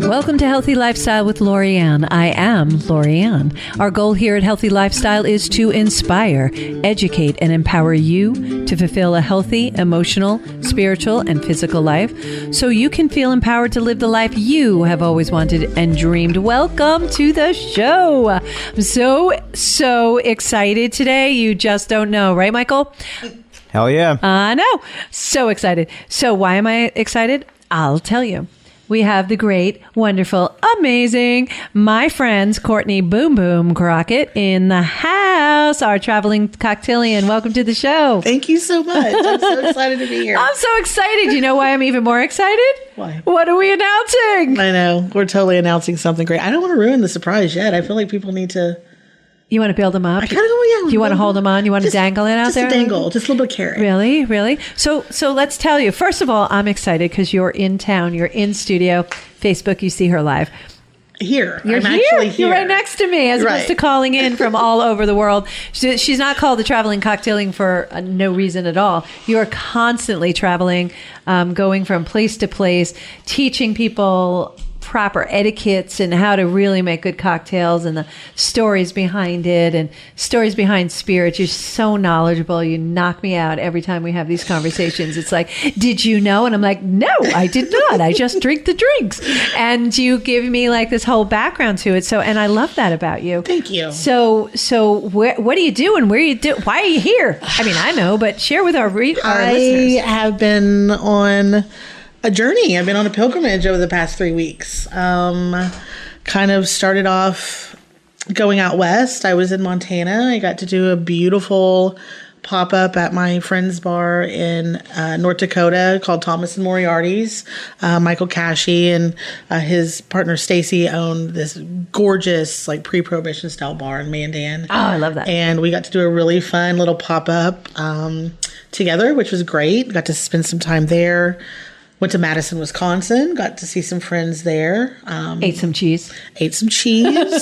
Welcome to Healthy Lifestyle with Lorianne. I am Lorianne. Our goal here at Healthy Lifestyle is to inspire, educate, and empower you to fulfill a healthy, emotional, spiritual, and physical life so you can feel empowered to live the life you have always wanted and dreamed. Welcome to the show. I'm so excited today. You just don't know, right, Michael? Hell yeah. I know. So excited. So why am I excited? I'll tell you. We have the great, wonderful, amazing, my friends, Courtney Boom Boom Crockett in the house, our traveling cocktailian. Welcome to the show. Thank you so much. I'm so excited to be here. I'm so excited. You know why I'm even more excited? Why? What are we announcing? I know. We're totally announcing something great. I don't want to ruin the surprise yet. I feel like people need to... You want to build them up? I kind of want to. You want to hold them on? You want to dangle it out there? Just a dangle. Just a little bit of carrot. Really? So let's tell you. First of all, I'm excited because you're in town. You're in studio. Facebook, you see her live. Here. You're I'm here. actually here. You're right next to me, as opposed to calling in from all over the world. She's not called the traveling cocktailing for no reason at all. You are constantly traveling, going from place to place, teaching people proper etiquettes and how to really make good cocktails and the stories behind it and stories behind spirits. You're so knowledgeable. You knock me out every time we have these conversations. It's like, did you know? And I'm like, no, I did not. I just drink the drinks. And you give me like this whole background to it. So, and I love that about you. Thank you. So what do you do and where you do? Why are you here? I mean, I know, but share with our listeners. I have been on a journey. I've been on a pilgrimage over the past 3 weeks. Kind of started off going out west. I was in Montana. I got to do a beautiful pop-up at my friend's bar in North Dakota called Thomas and Moriarty's. Michael Cashy and his partner Stacy owned this gorgeous like pre-prohibition style bar in Mandan. Oh, I love that. And we got to do a really fun little pop-up together, which was great. Got to spend some time there. Went to Madison, Wisconsin. Got to see some friends there. Ate some cheese.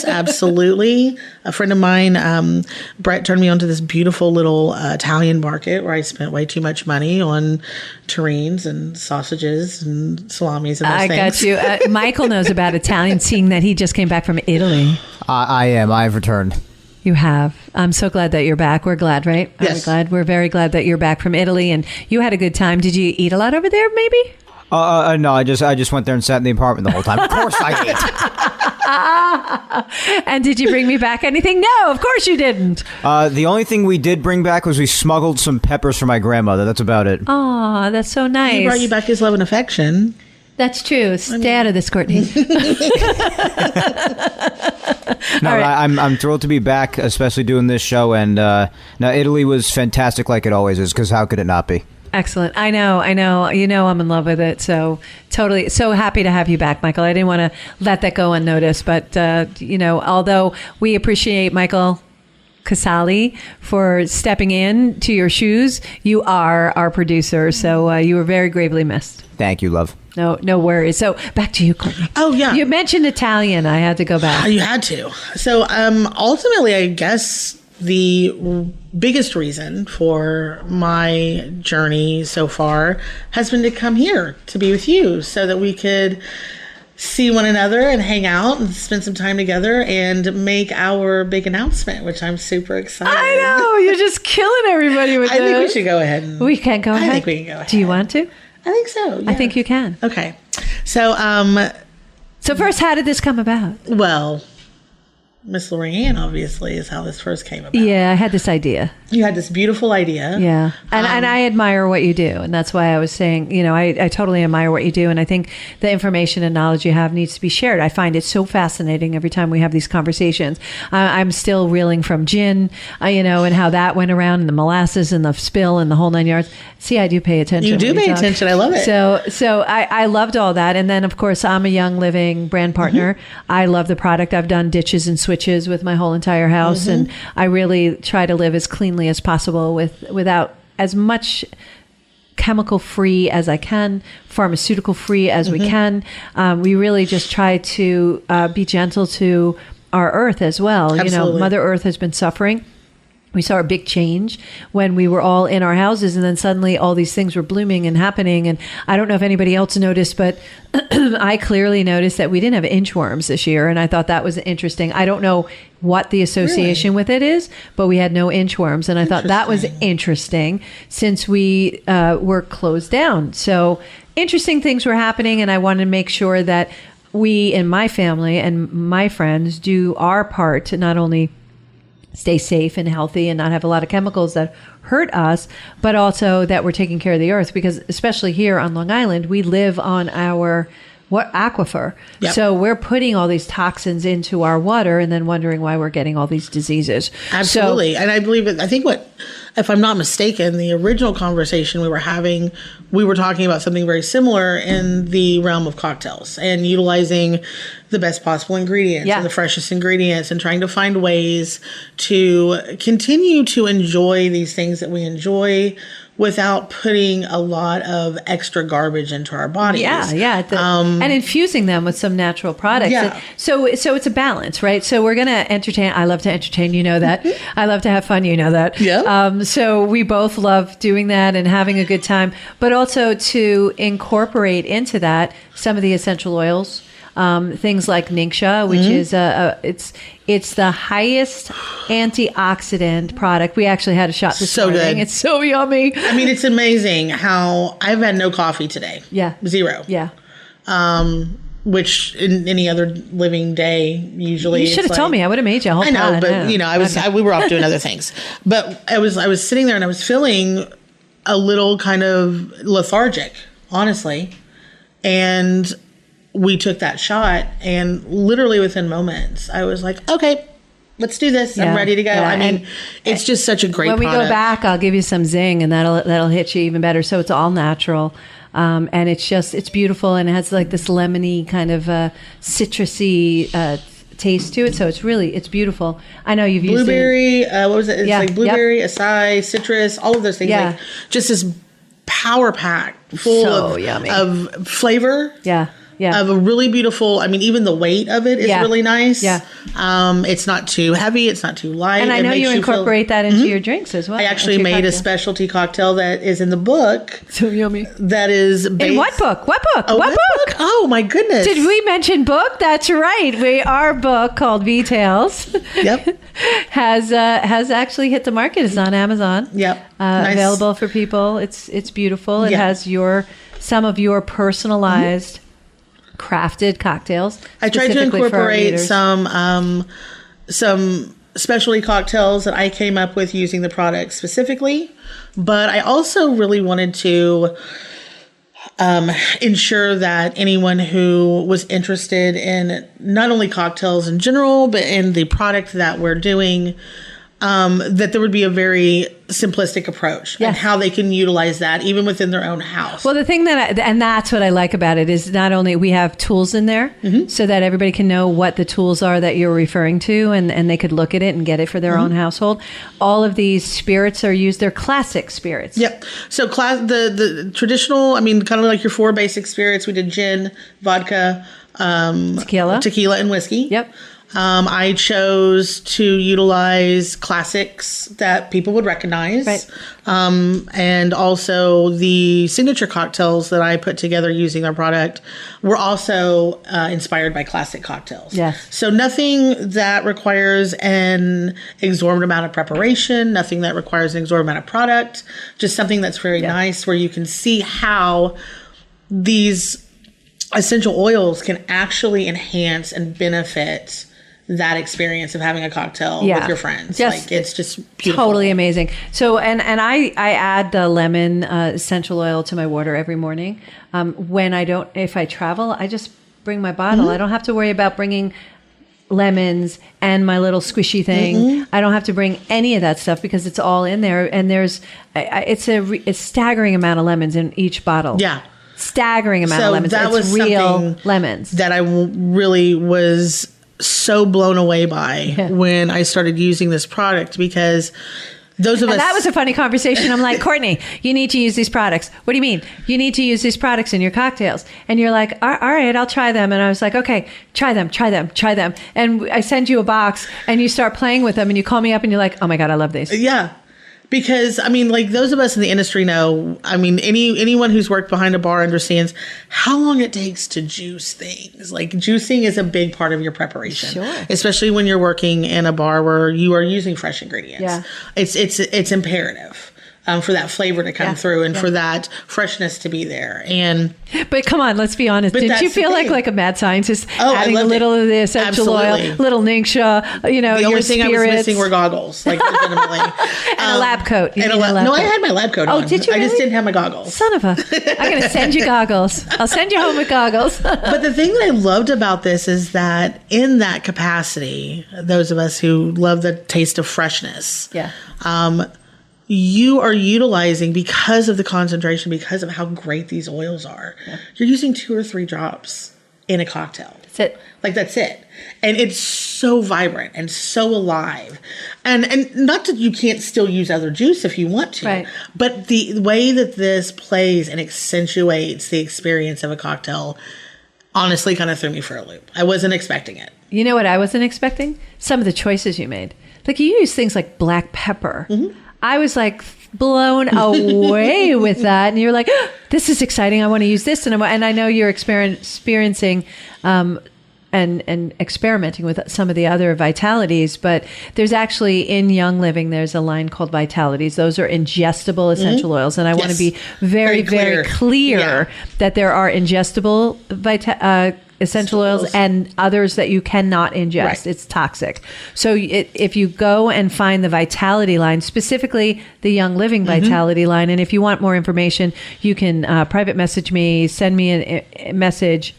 Absolutely. A friend of mine, Brett, turned me onto this beautiful little Italian market where I spent way too much money on terrines and sausages and salamis and those things. Got you. Michael knows about Italian, seeing that he just came back from Italy. I am. I've returned. You have. I'm so glad that you're back. We're glad, right? Yes. We're very glad that you're back from Italy and you had a good time. Did you eat a lot over there, maybe? No, I just went there and sat in the apartment the whole time. Of course I ate. And did you bring me back anything? No, of course you didn't. The only thing we did bring back was we smuggled some peppers for my grandmother. That's about it. Oh, that's so nice. He brought you back his love and affection. That's true. Stay out of this, Courtney. No, right. I'm thrilled to be back, especially doing this show. And now Italy was fantastic, like it always is, because how could it not be? Excellent. I know. You know I'm in love with it. So totally. So happy to have you back, Michael. I didn't want to let that go unnoticed. But, although we appreciate Michael Casali for stepping in to your shoes, you are our producer. So you were very gravely missed. Thank you, love. No worries. So back to you, Courtney. Oh, yeah. You mentioned Italian. I had to go back. You had to. So ultimately, I guess the biggest reason for my journey so far has been to come here to be with you so that we could see one another and hang out and spend some time together and make our big announcement, which I'm super excited. I know. You're just killing everybody with I think we should go ahead. We can go ahead. I think we can go ahead. Do you want to? I think so. Yeah. I think you can. Okay. So, So first, how did this come about? well, Miss Lorianne, obviously, is how this first came about. Yeah, I had this idea. You had this beautiful idea. Yeah. And I admire what you do. And that's why I was saying, I totally admire what you do. And I think the information and knowledge you have needs to be shared. I find it so fascinating every time we have these conversations. I'm still reeling from gin, and how that went around and the molasses and the spill and the whole 9 yards. See, I do pay attention. You do pay attention. I love it. So I loved all that. And then, of course, I'm a Young Living brand partner. Mm-hmm. I love the product. I've done ditches and switches with my whole entire house. Mm-hmm. And I really try to live as cleanly as possible without as much chemical free as I can, pharmaceutical free as we can. We really just try to be gentle to our earth as well. Absolutely. Mother Earth has been suffering. We saw a big change when we were all in our houses, and then suddenly all these things were blooming and happening. And I don't know if anybody else noticed, but I clearly noticed that we didn't have inchworms this year. And I thought that was interesting. I don't know what the association with it is, but we had no inchworms. And I thought that was interesting since we were closed down. So interesting things were happening. And I wanted to make sure that we in my family and my friends do our part to not only stay safe and healthy and not have a lot of chemicals that hurt us, but also that we're taking care of the earth, because especially here on Long Island, we live on our aquifer. Yep. So we're putting all these toxins into our water and then wondering why we're getting all these diseases. Absolutely. And I believe I think if I'm not mistaken, the original conversation we were having, we were talking about something very similar in the realm of cocktails and utilizing the best possible ingredients and the freshest ingredients and trying to find ways to continue to enjoy these things that we enjoy without putting a lot of extra garbage into our bodies. And infusing them with some natural products. Yeah. So it's a balance, right? So we're going to entertain. I love to entertain, you know that. I love to have fun, you know that. Yeah. So we both love doing that and having a good time, but also to incorporate into that some of the essential oils. Things like Ningxia, which is it's the highest antioxidant product. We actually had a shot this morning. Good. It's so yummy. I mean, it's amazing how I've had no coffee today. Yeah. Zero. Yeah. Which in any other living day, usually you should have told me. I would have made you a whole pot. I know, but we were off doing other things. But I was sitting there and I was feeling a little kind of lethargic, honestly, and we took that shot, and literally within moments, I was like, okay, let's do this. I'm ready to go. I mean, it's just such a great product. When we go back, I'll give you some zing, and that'll hit you even better. So it's all natural. And it's beautiful, and it has like this lemony kind of citrusy taste to it. So it's beautiful. I know you've used blueberry. What was it? It's like blueberry, acai, citrus, all of those things. Yeah. Like just this power pack full of flavor. Yeah. Yeah. Of a really beautiful, I mean, even the weight of it is really nice. Yeah. It's not too heavy. It's not too light. And I know you incorporate that into your drinks as well. I actually made a specialty cocktail that is in the book. So yummy. That is based... In what book? What book? What book? Oh, my goodness. Did we mention book? That's right. Our book called VTAILS. Yep. has actually hit the market. It's on Amazon. Yep. Nice. Available for people. It's beautiful. It has some of your personalized crafted cocktails. I tried to incorporate some specialty cocktails that I came up with using the product specifically, but I also really wanted to ensure that anyone who was interested in not only cocktails in general, but in the product that we're doing, that there would be a very simplistic approach and how they can utilize that even within their own house. Well, the thing and that's what I like about it is not only we have tools in there so that everybody can know what the tools are that you're referring to and they could look at it and get it for their own household. All of these spirits are used. They're classic spirits. Yep. So the traditional, I mean, kind of like your 4 basic spirits. We did gin, vodka, tequila and whiskey. Yep. I chose to utilize classics that people would recognize. Right. And also the signature cocktails that I put together using our product were also inspired by classic cocktails. Yes. So nothing that requires an exorbitant amount of preparation, nothing that requires an exorbitant amount of product, just something that's very nice where you can see how these essential oils can actually enhance and benefit that experience of having a cocktail with your friends. Like it's just beautiful. Totally amazing. So, and I add the lemon essential oil to my water every morning. If I travel, I just bring my bottle. I don't have to worry about bringing lemons and my little squishy thing. I don't have to bring any of that stuff because it's all in there. And it's a staggering amount of lemons in each bottle. Yeah. Staggering amount of lemons. That was real lemons that I really was so blown away by when I started using this product, because That was a funny conversation. I'm like, Courtney, you need to use these products. What do you mean? You need to use these products in your cocktails. And you're like, all right, I'll try them. And I was like, okay, try them. And I send you a box and you start playing with them and you call me up and you're like, oh my God, I love these. Yeah. Because, I mean, like those of us in the industry know, I mean, anyone who's worked behind a bar understands how long it takes to juice things. Like juicing is a big part of your preparation, sure. Especially when you're working in a bar where you are using fresh ingredients. Yeah. It's imperative. For that flavor to come through and for that freshness to be there. But come on, let's be honest. Did you feel like a mad scientist adding a little of the essential oil, little Ningxia, the only thing I was missing were goggles, like legitimately. And a lab coat. No, I had my lab coat on. Oh, did you really? I just didn't have my goggles. Son of a... I'm going to send you goggles. I'll send you home with goggles. But the thing that I loved about this is that in that capacity, those of us who love the taste of freshness, you are utilizing, because of the concentration, because of how great these oils are, you're using 2 or 3 drops in a cocktail. That's it. Like, that's it. And it's so vibrant and so alive. And not that you can't still use other juice if you want to, right. But the way that this plays and accentuates the experience of a cocktail honestly kind of threw me for a loop. I wasn't expecting it. You know what I wasn't expecting? Some of the choices you made. Like, you use things like black pepper. Mm-hmm. I was like blown away with that. And you're like, oh, this is exciting. I want to use this. And I know you're experiencing and experimenting with some of the other Vitalities, but there's actually in Young Living, there's a line called Vitalities. Those are ingestible essential oils. And I want to be very clear that there are ingestible essential oils and others that you cannot ingest. Right. It's toxic. So if you go and find the Vitality line, specifically the Young Living Vitality line, and if you want more information, you can private message me, send me a message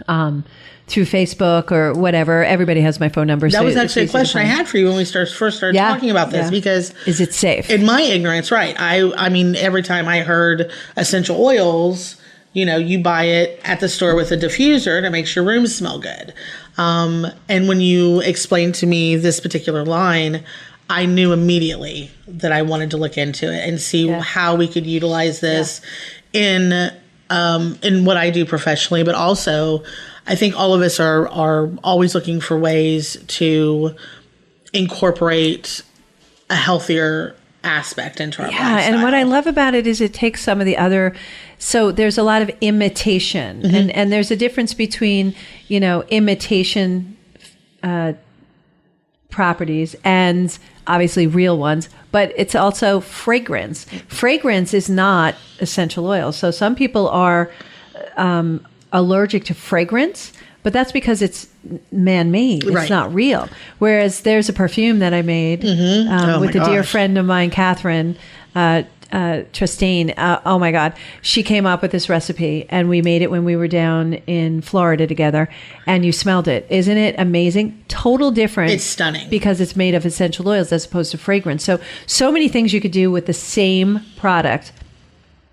through Facebook or whatever. Everybody has my phone number. That was actually a question I had for you when we first started talking about this, because... Is it safe? In my ignorance, right. I mean, every time I heard essential oils... you buy it at the store with a diffuser to make your room smell good. And when you explained to me this particular line, I knew immediately that I wanted to look into it and see how we could utilize this in what I do professionally. But also, I think all of us are always looking for ways to incorporate a healthier aspect into our lifestyle. And what I love about it is it takes some of the other... So there's a lot of imitation, and there's a difference between, imitation properties and obviously real ones, but it's also fragrance. Fragrance is not essential oil. So some people are allergic to fragrance, but that's because it's man-made. It's not real. Whereas there's a perfume that I made with a dear friend of mine, Catherine, Tristine. Oh my God. She came up with this recipe and we made it when we were down in Florida together, and you smelled it. Isn't it amazing? Total difference. It's stunning. Because it's made of essential oils as opposed to fragrance. So many things you could do with the same product.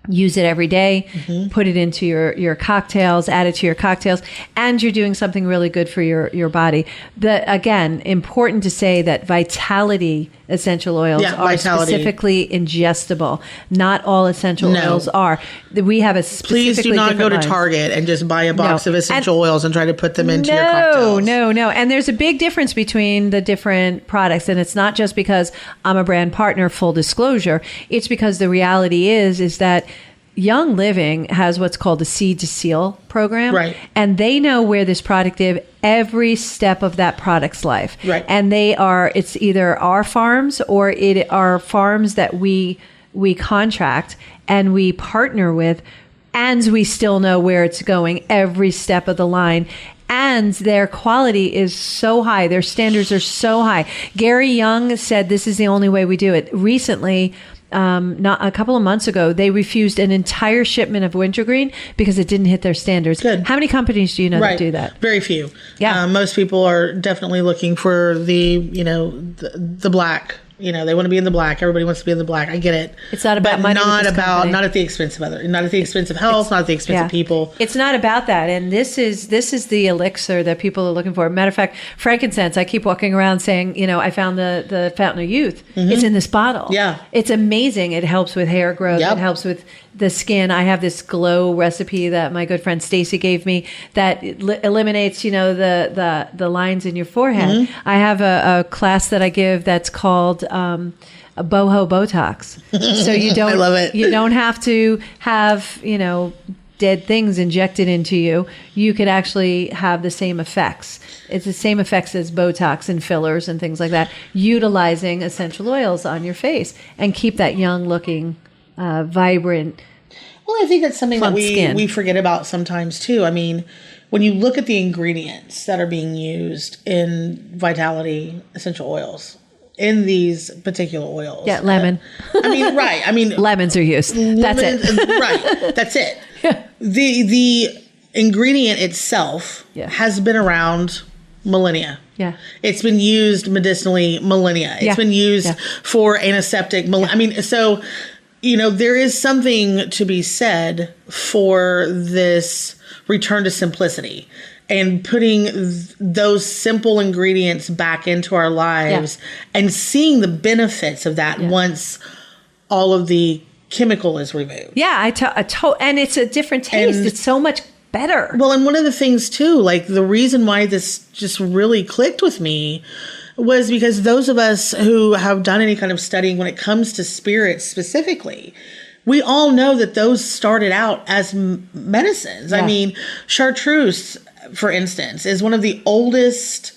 Use it every day, put it into your cocktails, add it to your cocktails, and you're doing something really good for your body. Again, important to say that Vitality essential oils are specifically ingestible. Not all essential oils are. We have a specifically Please do not go to Target and just buy a box of essential oils and try to put them into your cocktails. No. And there's a big difference between the different products. And it's not just because I'm a brand partner, full disclosure. It's because the reality is that Young Living has what's called a seed to seal program. Right. And they know where this product is every step of that product's life. Right. And it's either our farms or it are farms that we contract and we partner with, and we still know where it's going every step of the line. And their quality is so high. Their standards are so high. Gary Young said this is the only way we do it. Recently, not a couple of months ago, they refused an entire shipment of wintergreen because it didn't hit their standards. Good. How many companies do you know that do that? Very few. Yeah. Most people are definitely looking for the black You know, they want to be in the black. Everybody wants to be in the black. I get it. It's not about but money. not at the expense of others. Not at the expense of health. Not at the expense of people. It's not about that. And this is the elixir that people are looking for. Matter of fact, frankincense. I keep walking around saying, you know, I found the fountain of youth. Mm-hmm. It's in this bottle. Yeah, it's amazing. It helps with hair growth. Yep. It helps with the skin. I have this glow recipe that my good friend Stacy gave me that eliminates, you know, the lines in your forehead. Mm-hmm. I have a class that I give that's called a boho Botox. So you don't, I love it. You don't have to have, you know, dead things injected into you. You could actually have the same effects. It's the same effects as Botox and fillers and things like that, utilizing essential oils on your face and keep that young looking, vibrant. Well, I think that's something that we forget about sometimes too. I mean, when you look at the ingredients that are being used in Vitality essential oils, in these particular oils. Yeah, lemon. I mean, right. I mean, lemons are used. That's it. Right. That's it. Yeah. The ingredient itself has been around millennia. Yeah. It's been used medicinally millennia. It's been used for antiseptic. I mean, so, you know, there is something to be said for this return to simplicity. And putting those simple ingredients back into our lives and seeing the benefits of that once all of the chemical is removed. Yeah, and it's a different taste. And it's so much better. Well, and one of the things too, like the reason why this just really clicked with me was because those of us who have done any kind of studying when it comes to spirits specifically, we all know that those started out as medicines. I mean, chartreuse, for instance, is one of the oldest.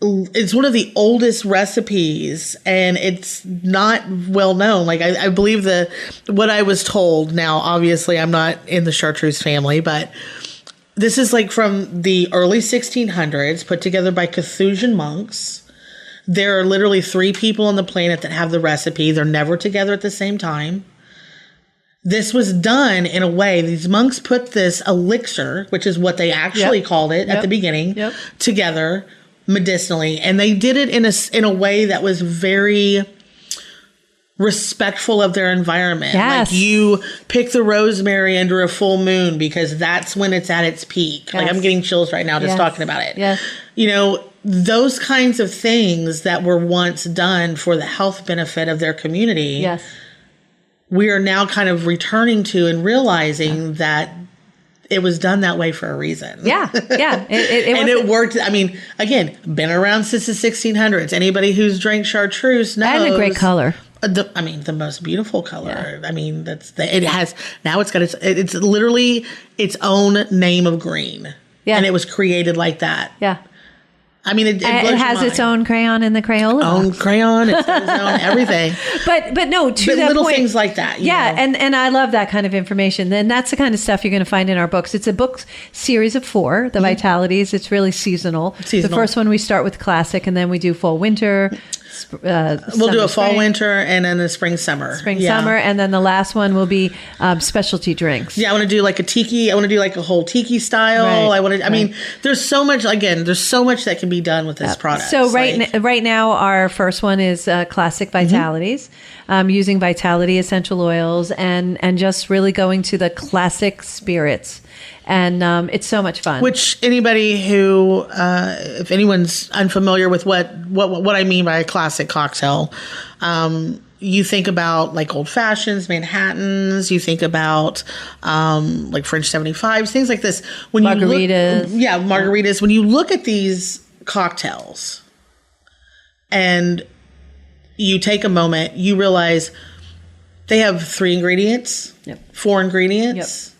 It's one of the oldest recipes, and it's not well known. Like I believe what I was told. Now, obviously, I'm not in the chartreuse family, but this is like from the early 1600s, put together by Carthusian monks. There are literally 3 people on the planet that have the recipe. They're never together at the same time. This was done in a way, these monks put this elixir, which is what they actually called it at the beginning, together medicinally. And they did it in a way that was very respectful of their environment. Yes. Like you pick the rosemary under a full moon because that's when it's at its peak. Yes. Like I'm getting chills right now just talking about it. Yes. You know, those kinds of things that were once done for the health benefit of their community. Yes. We are now kind of returning to and realizing that it was done that way for a reason. Yeah, yeah. It worked. I mean, again, been around since the 1600s. Anybody who's drank chartreuse knows. And a great color. The most beautiful color. Yeah. I mean, it has, now it's got it's literally its own name of green. Yeah. And it was created like that. Yeah. I mean, it has its own crayon in the Crayola box. Own crayon, its own everything. But no, to that little point, things like that. Yeah, and I love that kind of information. Then that's the kind of stuff you're going to find in our books. It's a book series of 4, the Vitalities. It's really seasonal. The first one we start with classic, and then we do fall, winter. We'll do a fall, winter, and then a spring, summer. Summer, and then the last one will be specialty drinks. Yeah, I want to do like a tiki. I want to do like a whole tiki style. Right, I want to. I mean, there's so much. Again, there's so much that can be done with this product. So right now, our first one is classic Vitalities, using Vitality essential oils and just really going to the classic spirits. And it's so much fun. Which anybody who, if anyone's unfamiliar with what I mean by a classic cocktail, you think about like old fashions, Manhattans. You think about like French 75s, things like this. When margaritas. Margaritas. When you look at these cocktails, and you take a moment, you realize they have 3 ingredients, 4 ingredients. Yep.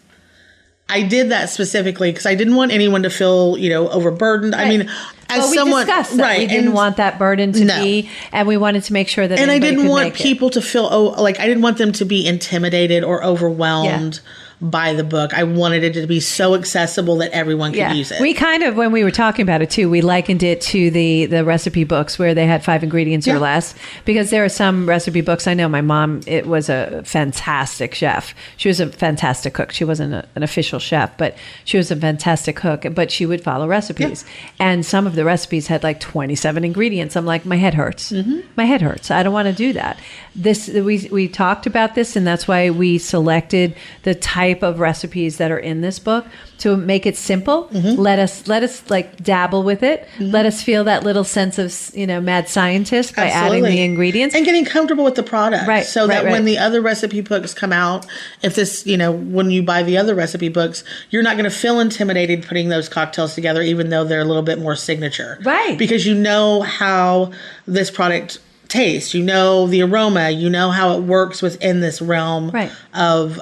I did that specifically because I didn't want anyone to feel, overburdened. Right. I mean, we discussed that. We didn't want that burden to be, and we wanted to make sure that. And I didn't want people to feel I didn't want them to be intimidated or overwhelmed by the book. I wanted it to be so accessible that everyone could use it. We kind of, when we were talking about it too, we likened it to the recipe books where they had 5 ingredients or less, because there are some recipe books. I know my mom, it was a fantastic chef. She was a fantastic cook. She wasn't an official chef, but she was a fantastic cook, but she would follow recipes. And some of the recipes had like 27 ingredients. I'm like, my head hurts. My head hurts. I don't want to do that. We talked about this, and that's why we selected the type of recipes that are in this book to make it simple. Let us like dabble with it. Let us feel that little sense of, mad scientist by adding the ingredients and getting comfortable with the product. Right. So that when the other recipe books come out, if this, when you buy the other recipe books, you're not going to feel intimidated putting those cocktails together, even though they're a little bit more signature. Right. Because you know how this product tastes, the aroma, how it works within this realm of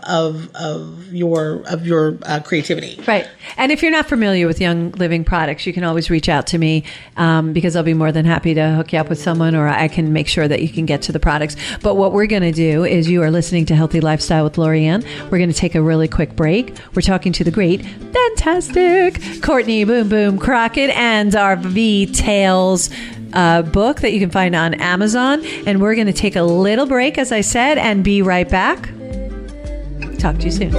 your creativity. Right. And if you're not familiar with Young Living products, you can always reach out to me because I'll be more than happy to hook you up with someone, or I can make sure that you can get to the products. But what we're going to do is, you are listening to Healthy Lifestyle with Lorianne. We're going to take a really quick break. We're talking to the great, fantastic Courtney Boom Boom Crockett and our VTAILS book that you can find on Amazon. And we're going to take a little break, as I said, and be right back. Talk to you soon.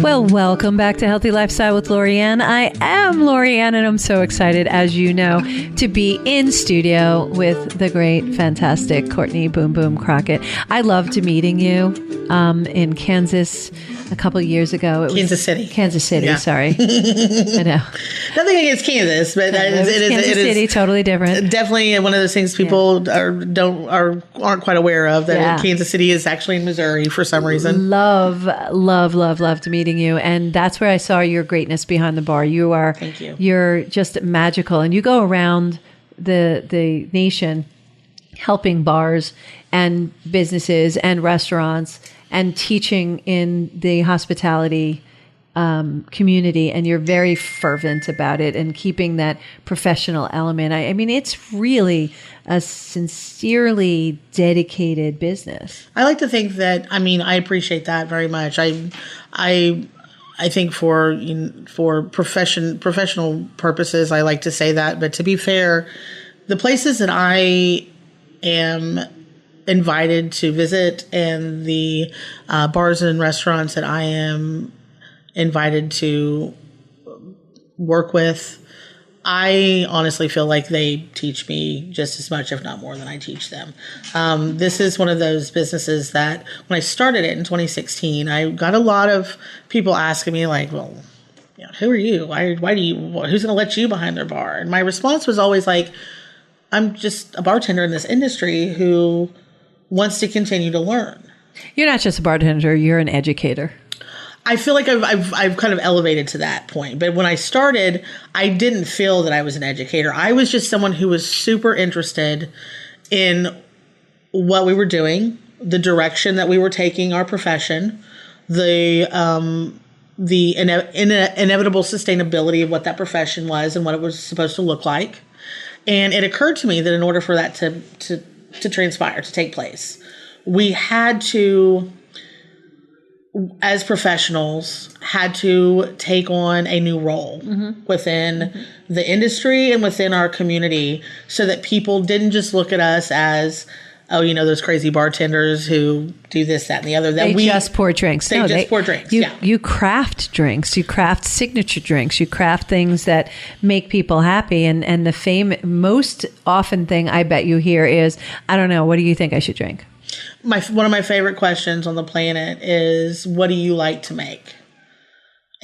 Well, welcome back to Healthy Lifestyle with Lorianne. I am Lorianne, and I'm so excited, as you know, to be in studio with the great, fantastic Courtney Boom Boom Crockett. I loved meeting you in Kansas a couple of years ago. Kansas City, yeah. Sorry. I know. Nothing against Kansas, but Kansas City, totally different. Definitely one of those things people aren't quite aware of, that Kansas City is actually in Missouri for some reason. Loved meeting you, and that's where I saw your greatness behind the bar. Thank you. You're just magical, and you go around the nation helping bars and businesses and restaurants and teaching in the hospitality community, and you're very fervent about it and keeping that professional element. I mean, it's really a sincerely dedicated business. I like to think that, I appreciate that very much. I think for professional purposes, I like to say that, but to be fair, the places that I am invited to visit and the bars and restaurants that I am invited to work with, I honestly feel like they teach me just as much, if not more, than I teach them. This is one of those businesses that when I started it in 2016, I got a lot of people asking me like, well, who are you? Who's going to let you behind their bar? And my response was always like, I'm just a bartender in this industry who wants to continue to learn. You're not just a bartender, you're an educator. I feel like I've kind of elevated to that point. But when I started, I didn't feel that I was an educator. I was just someone who was super interested in what we were doing, the direction that we were taking our profession, the inevitable sustainability of what that profession was and what it was supposed to look like. And it occurred to me that in order for that to transpire, to take place, we had to, as professionals, had to take on a new role within the industry and within our community, so that people didn't just look at us as, those crazy bartenders who do this, that, and the other. That they just pour drinks. They pour drinks. You craft drinks. You craft signature drinks. You craft things that make people happy. And the most often thing I bet you hear is, I don't know, what do you think I should drink? One of my favorite questions on the planet is, what do you like to make?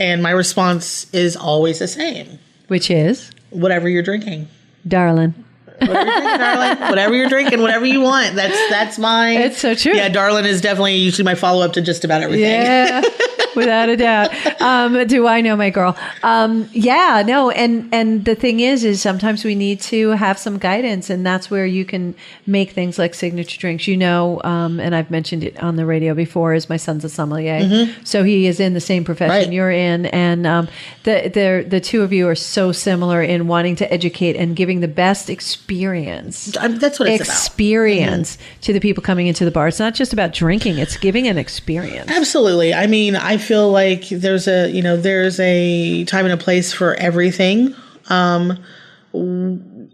And my response is always the same. Which is? Whatever you're drinking. Darling. Whatever you're drinking, darling. Whatever you're drinking, whatever you want. That's mine. It's so true. Yeah, darling is definitely usually my follow-up to just about everything. Yeah, without a doubt. Do I know my girl? And the thing is sometimes we need to have some guidance, and that's where you can make things like signature drinks. And I've mentioned it on the radio before, is my son's a sommelier. So he is in the same profession you're in, and the two of you are so similar in wanting to educate and giving the best experience. That's what it's experience to the people coming into the bar. It's not just about drinking; it's giving an experience. Absolutely. I feel like there's a time and a place for everything.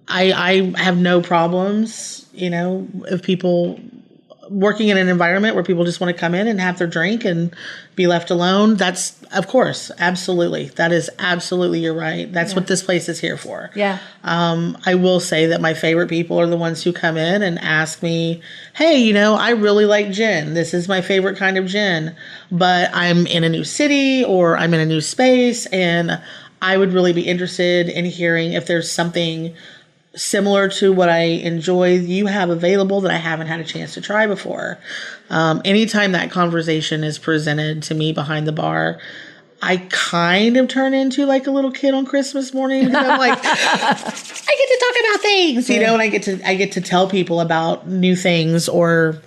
I have no problems, if people working in an environment where people just want to come in and have their drink and be left alone. That's, of course, absolutely. That is absolutely, you're right. That's what this place is here for. Yeah. I will say that my favorite people are the ones who come in and ask me, hey, I really like gin. This is my favorite kind of gin, but I'm in a new city or I'm in a new space, and I would really be interested in hearing if there's something similar to what I enjoy you have available that I haven't had a chance to try before. Anytime that conversation is presented to me behind the bar, I kind of turn into like a little kid on Christmas morning, because I'm like, I get to talk about things, and I get to tell people about new things or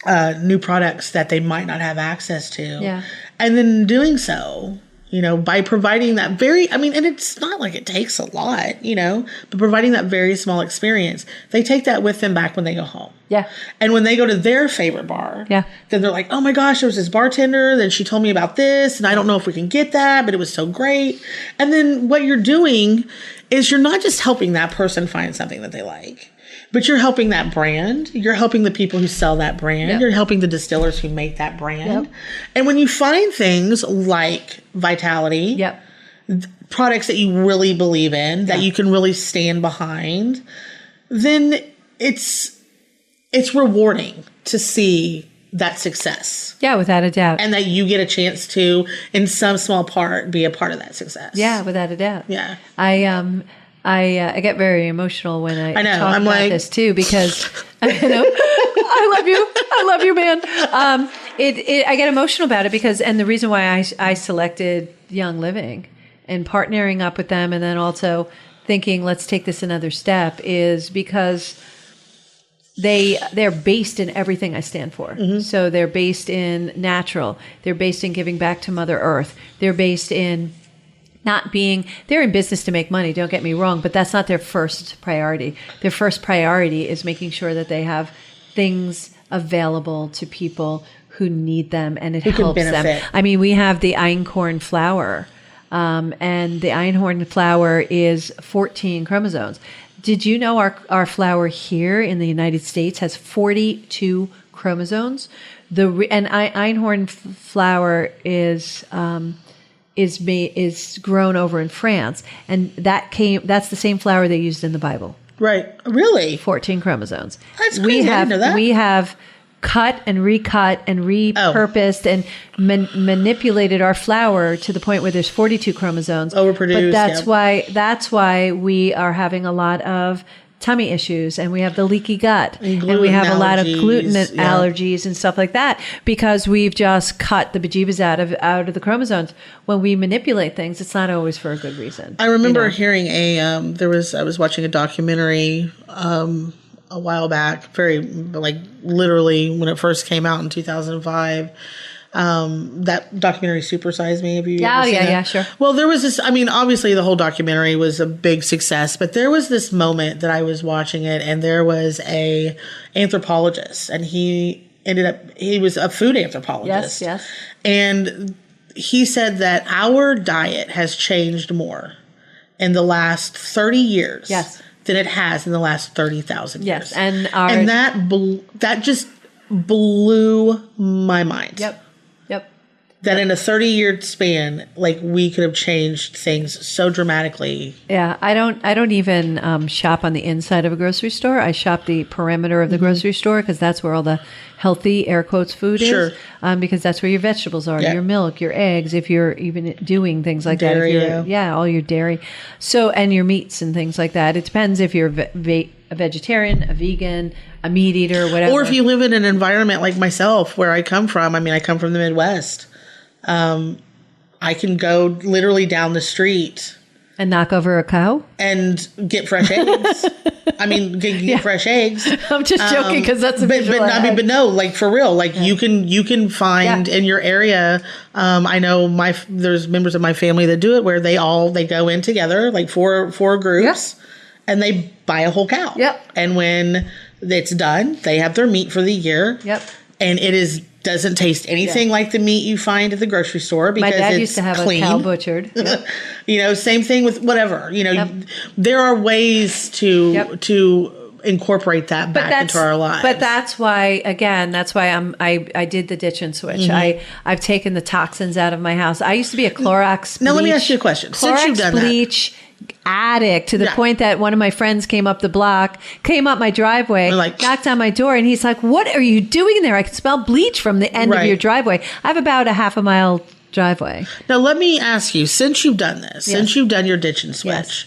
new products that they might not have access to. Yeah. And then doing so, by providing that and it's not like it takes a lot, but providing that very small experience, they take that with them back when they go home. Yeah. And when they go to their favorite bar, then they're like, oh my gosh, there was this bartender, then she told me about this, and I don't know if we can get that, but it was so great. And then what you're doing is you're not just helping that person find something that they like, but you're helping that brand. You're helping the people who sell that brand. Yep. You're helping the distillers who make that brand. Yep. And when you find things like Vitality, products that you really believe in, that you can really stand behind, then it's rewarding to see that success. Yeah, without a doubt. And that you get a chance to, in some small part, be a part of that success. Yeah, without a doubt. Yeah. I get very emotional when I know. talk about this too, because I love you, man. I get emotional about it because, and the reason why I selected Young Living and partnering up with them, and then also thinking let's take this another step, is because they're based in everything I stand for. Mm-hmm. So they're based in natural. They're based in giving back to Mother Earth. They're based in they're in business to make money, don't get me wrong, but that's not their first priority. Their first priority is making sure that they have things available to people who need them, and it helps them. I mean, we have the einkorn flower, and the einkorn flower is 14 chromosomes. Did you know our flower here in the United States has 42 chromosomes? Einkorn flower is grown over in France, and that's the same flower they used in the Bible. Right. Really? 14 chromosomes. That's crazy. I didn't know that. We have cut and recut and repurposed and manipulated our flower to the point where there's 42 chromosomes. Overproduced. But that's why we are having a lot of tummy issues, and we have the leaky gut, and we have a lot of gluten allergies and stuff like that, because we've just cut the bejeebus out of the chromosomes. When we manipulate things, it's not always for a good reason. I remember hearing I was watching a documentary a while back, literally when it first came out in 2005. That documentary Super Size Me. Have you ever seen that? Yeah, sure. Well, there was this, obviously the whole documentary was a big success, but there was this moment that I was watching it, and there was a anthropologist, and he was a food anthropologist. Yes. And he said that our diet has changed more in the last 30 years than it has in the last 30,000 years. Yes. And that just blew my mind. Yep. That in a 30-year span, we could have changed things so dramatically. Yeah, I don't even shop on the inside of a grocery store. I shop the perimeter of the grocery store, because that's where all the healthy, air quotes, food is. Because that's where your vegetables are, your milk, your eggs, if you're even doing things like dairy, that. All your dairy. So, and your meats and things like that. It depends if you're a vegetarian, a vegan, a meat eater, whatever. Or if you live in an environment like myself, where I come from. I come from the Midwest. I can go literally down the street and knock over a cow and get fresh eggs. Get fresh eggs. I'm just joking, because that's a visual. But no, for real. You can find in your area. I know there's members of my family that do it, where they go in together, four groups, and they buy a whole cow. Yep. And when it's done, they have their meat for the year. Yep. And it is doesn't taste anything like the meat you find at the grocery store because my dad it's used to have clean. a cow butchered. Yep. You know, same thing with whatever. You know, Yep. there are ways to Yep. to incorporate that back into our lives. But that's why, again, I did the ditch and switch. Mm-hmm. I've taken the toxins out of my house. I used to be a Clorox bleach. Now let me ask you a question. Since you've done bleach addict to the point that one of my friends came up my driveway, knocked on my door, and he's like, "What are you doing there? I can smell bleach from the end of your driveway." I have about a half a mile driveway. Now let me ask you, since you've done this, since you've done your ditch and switch,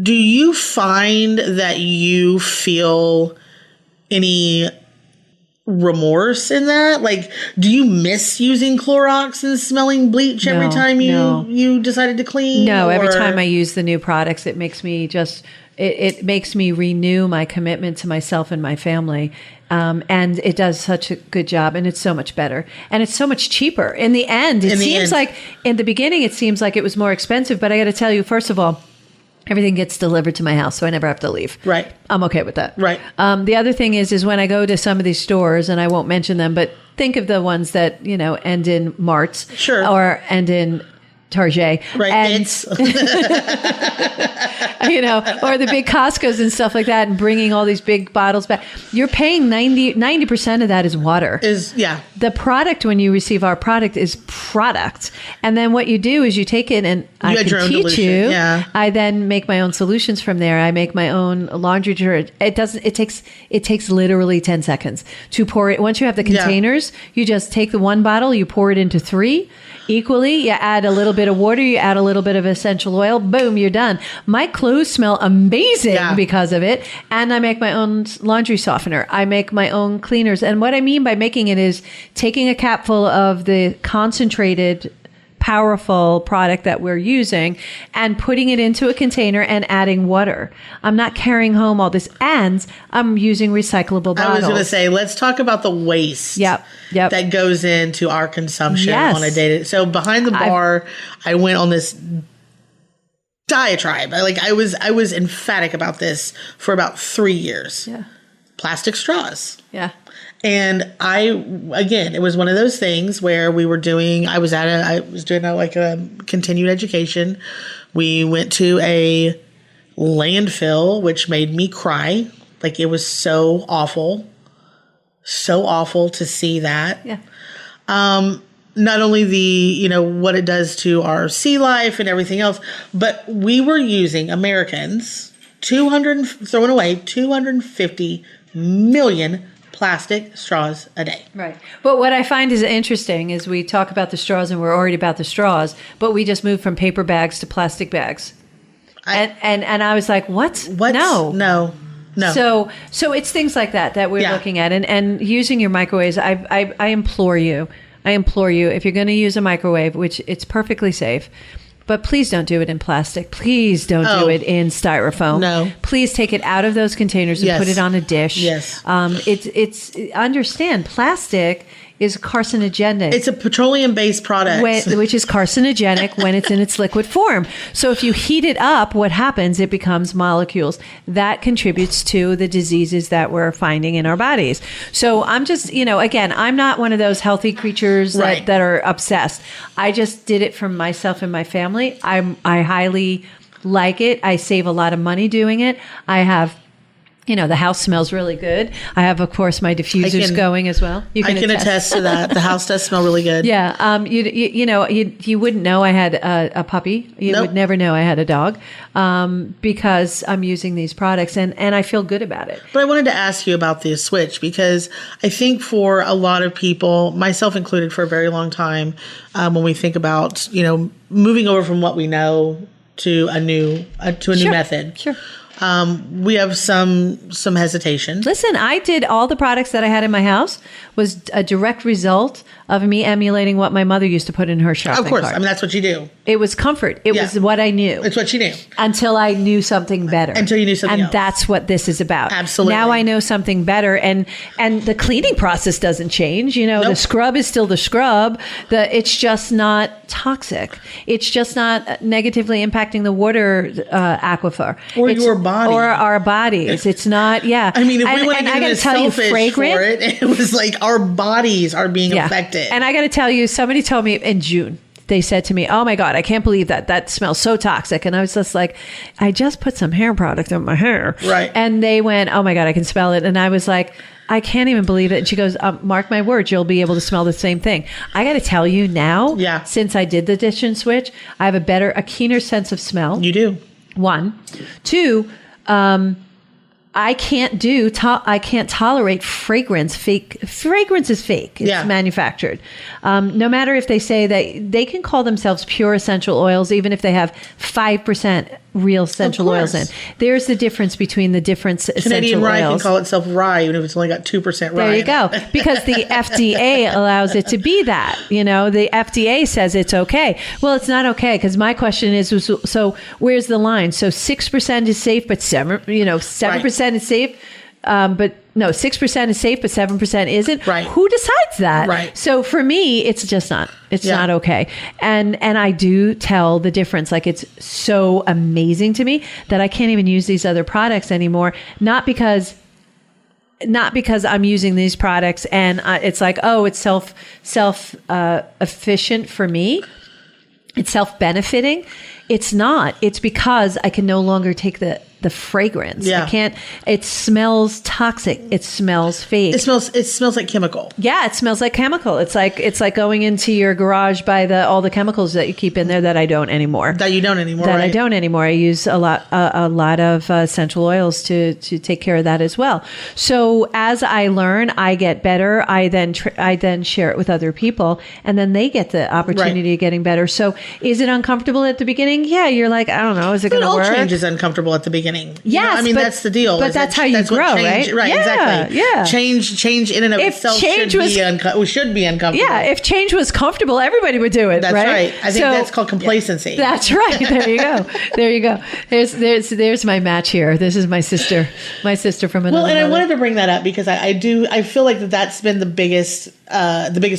do you find that you feel any remorse in that? Like, do you miss using Clorox and smelling bleach every time you decided to clean? No, every time I use the new products, it makes me it makes me renew my commitment to myself and my family. And it does such a good job, and it's so much better, and it's so much cheaper. In the end, it seems like in the beginning, it seems like it was more expensive, but I got to tell you, first of all, everything gets delivered to my house, so I never have to leave. Right. I'm okay with that. Right. The other thing is when I go to some of these stores, and I won't mention them, but think of the ones that, end in Marts. Sure. Or end in Target. Right. And, or the big Costco's and stuff like that, and bringing all these big bottles back. You're paying 90% of that is water. The product, when you receive our product, is product. And then what you do is you take it, and I can teach you. Yeah. I then make my own solutions from there. I make my own laundry detergent. It takes literally 10 seconds to pour it. Once you have the containers, you just take the one bottle, you pour it into 3 equally. You add a little bit of water, you add a little bit of essential oil, boom, you're done. My clothes smell amazing because of it. And I make my own laundry softener. I make my own cleaners. And what I mean by making it is taking a capful of the concentrated, powerful product that we're using and putting it into a container and adding water. I'm not carrying home all this, and I'm using recyclable bottles. I was going to say, let's talk about the waste that goes into our consumption on a day. So behind the bar, I went on this diatribe. I was emphatic about this for about 3 years. Yeah. Plastic straws. Yeah. And it was one of those things where I was doing a continued education. We went to a landfill, which made me cry. Like, it was so awful to see that. Yeah. Not only what it does to our sea life and everything else, but we were using, Americans, throwing away 250 million plastic straws a day. Right. But what I find is interesting is we talk about the straws, and we're already about the straws, but we just moved from paper bags to plastic bags. And I was like, what? No. So it's things like that we're looking at, and using your microwaves. I implore you, if you're going to use a microwave, which it's perfectly safe, but please don't do it in plastic. Please don't do it in styrofoam. No. Please take it out of those containers and put it on a dish. Yes. Understand, plastic is carcinogenic. It's a petroleum-based product. Which is carcinogenic when it's in its liquid form. So if you heat it up, what happens? It becomes molecules. That contributes to the diseases that we're finding in our bodies. So I'm just, again, I'm not one of those healthy creatures that are obsessed. I just did it for myself and my family. I highly like it. I save a lot of money doing it. I have... the house smells really good. I have, of course, my diffusers going as well. I can attest to that. The house does smell really good. Yeah. You wouldn't know I had a puppy. You would never know I had a dog because I'm using these products, and I feel good about it. But I wanted to ask you about the switch, because I think for a lot of people, myself included, for a very long time, when we think about, moving over from what we know to a new method. Sure. We have some hesitation. Listen, I did all the products that I had in my house was a direct result of me emulating what my mother used to put in her shopping Of course. cart. I mean, that's what you do. It was comfort. It was what I knew. It's what you knew. Until I knew something better. Until you knew something else. And that's what this is about. Absolutely. Now I know something better. And the cleaning process doesn't change. You know, the scrub is still the scrub. It's just not toxic. It's just not negatively impacting the water aquifer. Or your body. Or our bodies. It's not, I mean, if we want to get into selfish for it was like our bodies are being affected. And I got to tell you, somebody told me in June, they said to me, oh my God, I can't believe that smells so toxic. And I was just like, I just put some hair product on my hair. Right. And they went, oh my God, I can smell it. And I was like, I can't even believe it. And she goes, mark my words, you'll be able to smell the same thing. I got to tell you now, since I did the ditch and switch, I have a keener sense of smell. You do. 1. 2, I can't tolerate fragrance. Fragrance is fake. It's manufactured. No matter if they say that they can call themselves pure essential oils, even if they have 5% real essential oils in. There's the difference between the different Canadian essential rye oils. can call itself rye, even if it's only got 2% rye. There you go. Because the FDA allows it to be that. You know, the FDA says it's okay. Well, it's not okay, because my question is, so where's the line? So 6% is safe, but 7% is safe. But no, 6% is safe, but 7% isn't. Right. Who decides that? Right. So for me, it's just not. It's not okay. And I do tell the difference. Like, it's so amazing to me that I can't even use these other products anymore. Not because I'm using these products and it's like, oh, it's self efficient for me. It's self-benefiting. It's not. It's because I can no longer take the fragrance. Yeah. I can't. It smells toxic. It smells fake. It smells like chemical. Yeah, it smells like chemical. It's like going into your garage by all the chemicals that you keep in there that I don't anymore. That you don't anymore. That right? I don't anymore. I use a lot of essential oils to take care of that as well. So as I learn, I get better. I then share it with other people, and then they get the opportunity of getting better. So is it uncomfortable at the beginning? Yeah, you're like, I don't know, is it going to work? All change is uncomfortable at the beginning. Yes, I mean, that's the deal. But that's how you grow, right? Right, yeah, exactly. Yeah. Change in and of itself should be uncomfortable. Yeah, if change was comfortable, everybody would do it. That's right. I think that's called complacency. That's right. There you go. There you go. There's my match here. This is my sister from another. Well, and I wanted to bring that up because I feel like that's been the biggest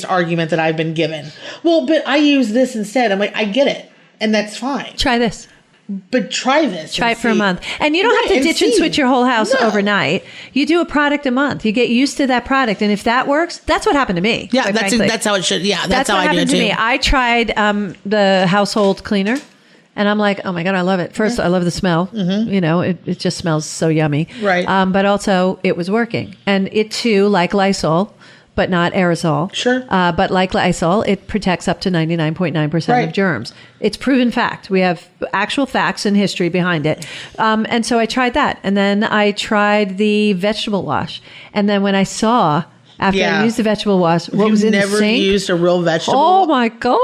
argument that I've been given. Well, but I use this instead. I'm like, I get it, and that's fine. Try this. But try this. Try it for a month. And you don't have to ditch and switch your whole house overnight. You do a product a month. You get used to that product. And if that works, that's what happened to me. Yeah, that's how it should. Yeah, that's how what I do it happened to me. I tried the household cleaner. And I'm like, oh my God, I love it. First, I love the smell. Mm-hmm. You know, it just smells so yummy. Right. But also, it was working. And it too, like Lysol, but not aerosol. Sure. But like Lysol, it protects up to 99.9% of germs. It's proven fact. We have actual facts and history behind it. And so I tried that. And then I tried the vegetable wash. And then when I saw, after I used the vegetable wash, what was in the sink. You've never used a real vegetable. Oh my God.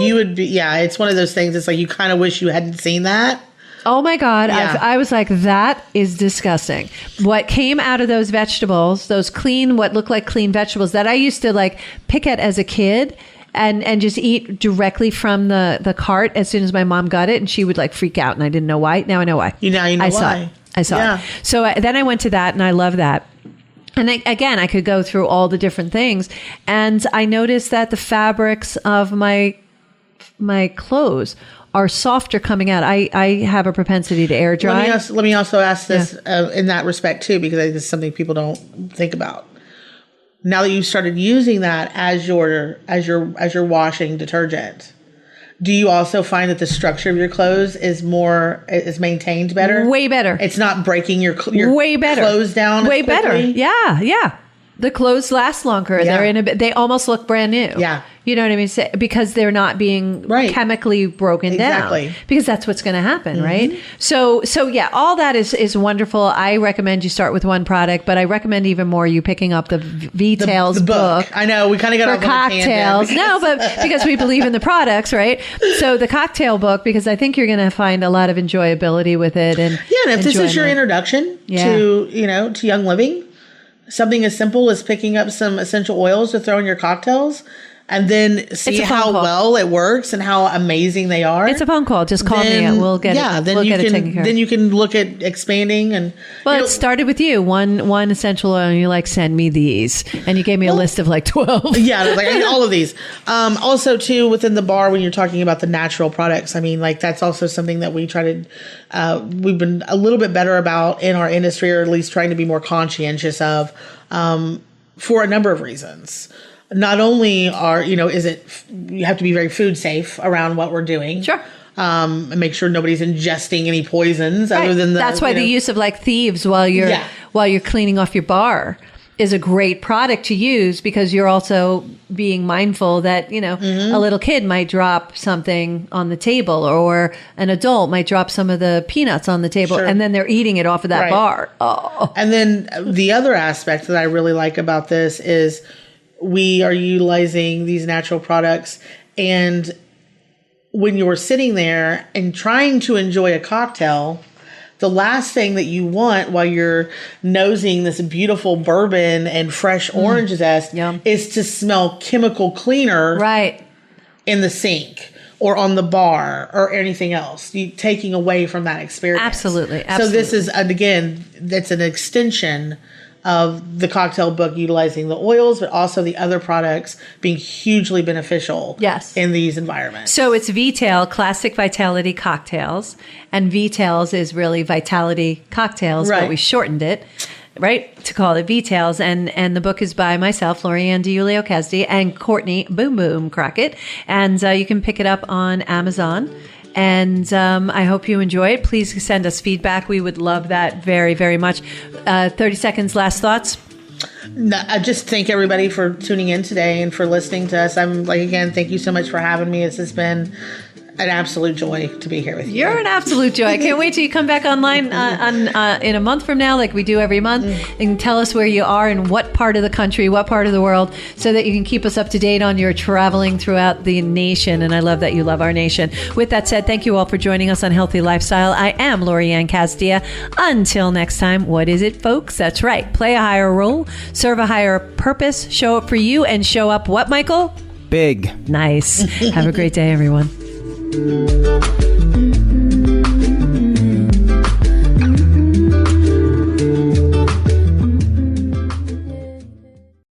You would be, it's one of those things. It's like you kind of wish you hadn't seen that. Oh my God. Yeah. I was like, that is disgusting. What came out of those vegetables, those what looked like clean vegetables that I used to like pick at as a kid and just eat directly from the cart as soon as my mom got it. And she would like freak out and I didn't know why. Now I know why. You know why. I saw it. So then I went to that and I love that. And again, I could go through all the different things. And I noticed that the fabrics of my clothes are softer coming out. I have a propensity to air dry. Let me also ask this in that respect too, because it's something people don't think about. Now that you've started using that as your washing detergent, do you also find that the structure of your clothes is maintained better? Way better. It's not breaking your way better clothes down. Way better. Yeah. The clothes last longer. Yeah. They almost look brand new. Yeah. You know what I mean? Because they're not being chemically broken down. Because that's what's going to happen, right? So yeah, all that is wonderful. I recommend you start with one product, but I recommend even more you picking up the VTAILS the book. I know we kind of got for cocktails. No, but because we believe in the products, right? So the cocktail book, because I think you're going to find a lot of enjoyability with it. And if this is your introduction to young living. Something as simple as picking up some essential oils to throw in your cocktails. and then see how well it works and how amazing they are. It's a phone call. Just call me and we'll get it. Then we'll you get it taken care of. Then you can look at expanding and. Well, it started with you. One essential oil, and you're like, send me these, and you gave me a list of like 12. Yeah, like all of these. Also, too, within the bar, when you're talking about the natural products, I mean, like that's also something that we try to. We've been a little bit better about in our industry, or at least trying to be more conscientious of, for a number of reasons. Not only you have to be very food safe around what we're doing. Sure. And make sure nobody's ingesting any poisons other than that's why the use of like thieves while you're cleaning off your bar is a great product to use, because you're also being mindful that, a little kid might drop something on the table, or an adult might drop some of the peanuts on the table, and then they're eating it off of that bar. Oh. And then the other aspect that I really like about this is we are utilizing these natural products, and when you're sitting there and trying to enjoy a cocktail, the last thing that you want while you're nosing this beautiful bourbon and fresh orange zest is to smell chemical cleaner in the sink or on the bar or anything else, taking away from that experience. Absolutely. So this is, again, that's an extension of the cocktail book, utilizing the oils, but also the other products being hugely beneficial in these environments. So it's VTAIL, Classic Vitality Cocktails, and VTAILS is really Vitality Cocktails, but we shortened it, to call it VTAILS. And the book is by myself, Lorianne Iulio Casdia, and Courtney Boom Boom Crockett. And you can pick it up on Amazon. And I hope you enjoy it. Please send us feedback. We would love that very, very much. 30 seconds, last thoughts. No, I just thank everybody for tuning in today and for listening to us. Again, thank you so much for having me. This has been an absolute joy to be here with you. You're an absolute joy. I can't wait till you come back online in a month from now, like we do every month, and tell us where you are in what part of the country, what part of the world, so that you can keep us up to date on your traveling throughout the nation. And I love that you love our nation. With that said, thank you all for joining us on Healthy Lifestyle. I am Lorianne Casdia. Until next time, what is it, folks? That's right. Play a higher role, serve a higher purpose, show up for you, and show up what, Michael? Big. Nice. Have a great day, everyone.